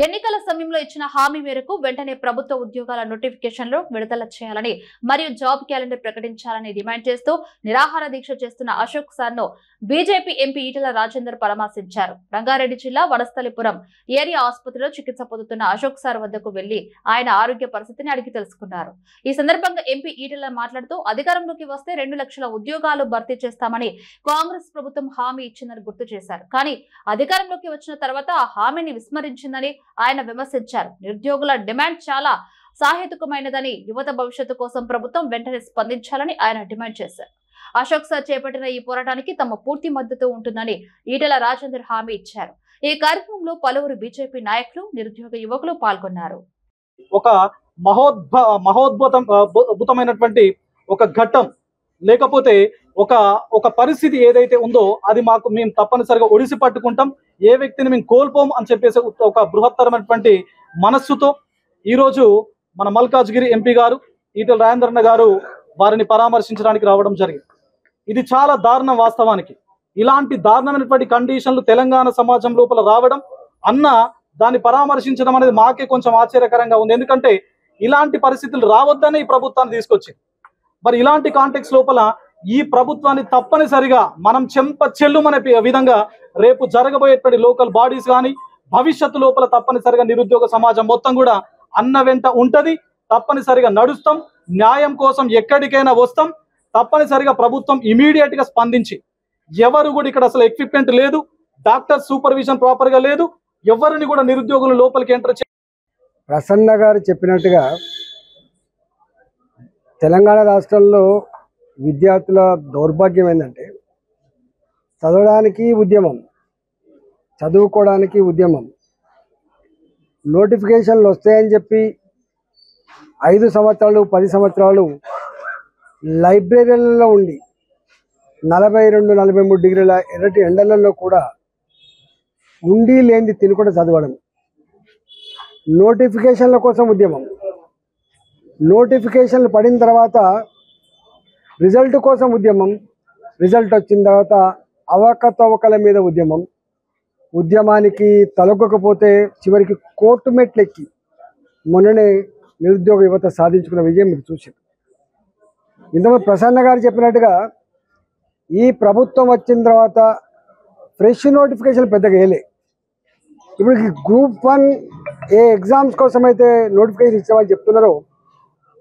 ఎన్నికల సమయంలో ఇచ్చిన హామీ మేరకు వెంటనే ప్రభుత్వ ఉద్యోగాల నోటిఫికేషన్లు విడుదల చేయాలని మరియు జాబ్ క్యాలెండర్ ప్రకటించాలని డిమాండ్ చేస్తూ నిరాహార దీక్ష చేస్తున్న అశోక్ సార్ను బీజేపీ ఎంపీ ఈటెల రాజేందర్ పరామర్శించారు. రంగారెడ్డి జిల్లా వనస్థలిపురం ఏరియా ఆసుపత్రిలో చికిత్స పొందుతున్న అశోక్ సార్ వద్దకు వెళ్లి ఆయన ఆరోగ్య పరిస్థితిని అడిగి తెలుసుకున్నారు. ఈ సందర్భంగా ఎంపీ ఈటెల మాట్లాడుతూ అధికారంలోకి వస్తే 2 లక్షల ఉద్యోగాలు భర్తీ చేస్తామని కాంగ్రెస్ ప్రభుత్వం హామీ ఇచ్చిందని గుర్తు చేశారు. కానీ అధికారంలోకి వచ్చిన తర్వాత ఆ హామీని విస్మరించిందని ఆయన విమర్శించారు. నిరుద్యోగుల డిమాండ్ చాలా సాహేతుకమైనదని, యువత భవిష్యత్తు కోసం ప్రభుత్వం వెంటనే స్పందించాలని ఆయన డిమాండ్ చేశారు. అశోక్ సార్ చేపట్టిన ఈ పోరాటానికి తమ పూర్తి మద్దతు ఉంటుందని ఈటెల రాజేందర్ హామీ ఇచ్చారు. ఈ కార్యక్రమంలో పలువురు బీజేపీ నాయకులు, నిరుద్యోగ యువకులు పాల్గొన్నారు. ఒక మహోద్భుతమైనటువంటి ఒక ఘట్టం లేకపోతే ఒక పరిస్థితి ఏదైతే ఉందో అది మేము తప్పనిసరిగా ఒడిసి పట్టుకుంటాం. ఏ వ్యక్తిని మేము కోల్పోం అని చెప్పేసి ఒక బృహత్తరమైనటువంటి మనస్సుతో ఈరోజు మన మల్కాజ్గిరి ఎంపీ గారు ఈటెల రాజేందర్ గారు వారిని పరామర్శించడానికి రావడం జరిగింది. ఇది చాలా దారుణం. వాస్తవానికి ఇలాంటి దారుణమైనటువంటి కండిషన్లు తెలంగాణ సమాజం లోపల రావడం దాన్ని పరామర్శించడం అనేది మాకే కొంచెం ఆశ్చర్యకరంగా ఉంది. ఎందుకంటే ఇలాంటి పరిస్థితులు రావద్దనే ఈ ప్రభుత్వాన్ని తీసుకొచ్చింది. మరి ఇలాంటి కాంటెక్స్ లోపల ఈ ప్రభుత్వాన్ని తప్పనిసరిగా మనం చెల్లుమనే విధంగా రేపు జరగబోయేటువంటి లోకల్ బాడీస్ కానీ భవిష్యత్తు లోపల తప్పనిసరిగా నిరుద్యోగ సమాజం మొత్తం కూడా అన్న వెంట ఉంటది. తప్పనిసరిగా నడుస్తాం. న్యాయం కోసం ఎక్కడికైనా వస్తాం. తప్పనిసరిగా ప్రభుత్వం ఇమీడియట్ గా స్పందించి, ఎవరు కూడా ఇక్కడ అసలు ఎక్విప్మెంట్ లేదు, డాక్టర్ సూపర్విజన్ ప్రాపర్ గా లేదు, ఎవరిని కూడా నిరుద్యోగులు లోపలికి ఎంటర్ ప్రసన్న గారు చెప్పినట్టుగా తెలంగాణ రాష్ట్రంలో విద్యార్థుల దౌర్భాగ్యం ఏంటంటే చదవడానికి ఉద్యమం, చదువుకోవడానికి ఉద్యమం, నోటిఫికేషన్లు వస్తాయని చెప్పి 5 సంవత్సరాలు 10 సంవత్సరాలు లైబ్రరీలలో ఉండి 42-43 డిగ్రీల ఎర్రటి ఎండలలో కూడా ఉండి లేనిది తినకుండా చదవడం, నోటిఫికేషన్ల కోసం ఉద్యమం, నోటిఫికేషన్లు పడిన తర్వాత రిజల్ట్ కోసం ఉద్యమం, రిజల్ట్ వచ్చిన తర్వాత అవకతవకల మీద ఉద్యమం, ఉద్యమానికి తలొగ్గకపోతే చివరికి కోర్టు మెట్లెక్కి మొన్ననే నిరుద్యోగ యువత సాధించుకున్న విజయం మీరు చూసారు. ఇంతకుముందు ప్రసన్న గారు చెప్పినట్టుగా ఈ ప్రభుత్వం వచ్చిన తర్వాత ఫ్రెష్ నోటిఫికేషన్ పెద్దగా వేయలే. ఇప్పుడు గ్రూప్ 1 ఏ ఎగ్జామ్స్ కోసం అయితే నోటిఫికేషన్ ఇచ్చామని చెప్తున్నారో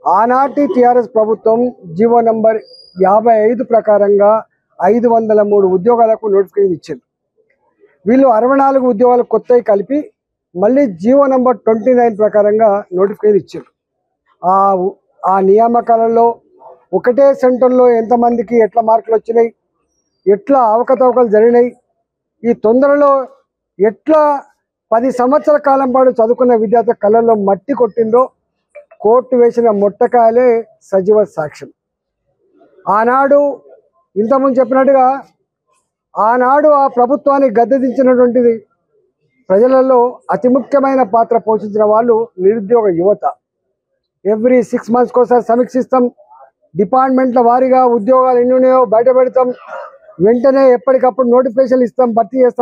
ఆనాటి టీఆర్ఎస్ ప్రభుత్వం జీవో నంబర్ 55 ప్రకారంగా 503 ఉద్యోగాలకు నోటిఫికేషన్ ఇచ్చారు. వీళ్ళు 64 ఉద్యోగాలు కొత్తవి కలిపి మళ్ళీ జీవో నంబర్ 29 ప్రకారంగా నోటిఫికేషన్ ఇచ్చారు. ఆ నియామకాలలో ఒకటే సెంటర్లో ఎంతమందికి ఎట్లా మార్కులు వచ్చినాయి, ఎట్లా అవకతవకలు జరిగినాయి, ఈ తొందరలో ఎట్లా 10 సంవత్సరాల కాలం పాటు చదువుకున్న విద్యార్థుల కళ్ళల్లో మట్టి కొట్టిందో కోర్టు వేసిన మొట్టకాయలే సజీవ సాక్ష్యం. ఆనాడు ఇంతకుముందు చెప్పినట్టుగా ఆనాడు ఆ ప్రభుత్వాన్ని గద్దెదించినటువంటిది ప్రజలలో అతి ముఖ్యమైన పాత్ర పోషించిన వాళ్ళు నిరుద్యోగ యువత. ఎవ్రీ 6 మంత్స్కి ఒకసారి సమీక్షిస్తాం, డిపార్ట్మెంట్ల వారీగా ఉద్యోగాలు ఎన్ని ఉన్నాయో బయట పెడతాం, వెంటనే ఎప్పటికప్పుడు నోటిఫికేషన్లు ఇస్తాం, భర్తీ చేస్తాం.